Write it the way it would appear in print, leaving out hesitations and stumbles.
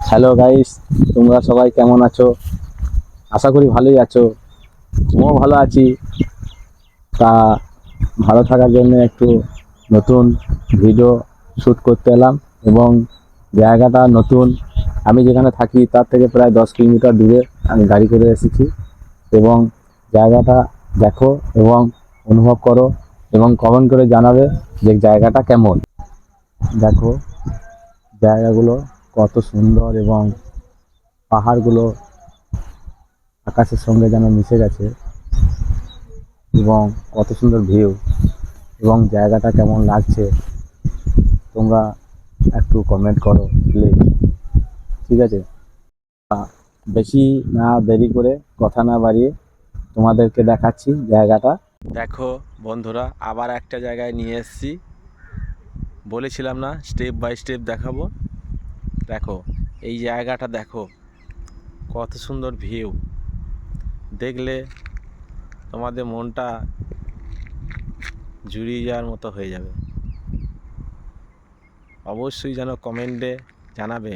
Hello guys, তোমরা সবাই কেমন আছো? আশা করি ভালোই আছো। আমিও ভালো আছি। তা ভালো থাকার জন্য একটু নতুন ভিডিও শ্যুট করতে এলাম এবং জায়গাটা নতুন। আমি যেখানে থাকি তার থেকে প্রায় 10 কিলোমিটার দূরে আমি গাড়ি করে এসেছি এবং জায়গাটা দেখো এবং অনুভব করো এবং কমেন্ট করে জানাবে যে জায়গাটা কেমন। দেখো জায়গাগুলো কত সুন্দর এবং পাহাড়গুলো আকাশের সঙ্গে যেন মিশে গেছে এবং কত সুন্দর ভিউ এবং জায়গাটা কেমন লাগছে তোমরা একটু কমেন্ট করো প্লিজ। ঠিক আছে, বেশি না দেরি করে কথা না বাড়িয়ে তোমাদেরকে দেখাচ্ছি জায়গাটা। দেখো বন্ধুরা, আবার একটা জায়গায় নিয়ে এসেছি। বলেছিলাম না স্টেপ বাই স্টেপ দেখাবো। দেখো এই জায়গাটা, দেখো কত সুন্দর ভিউ। দেখলে তোমাদের মনটা জুড়িয়ে যাওয়ার মতো হয়ে যাবে। অবশ্যই যেন কমেন্টে জানাবে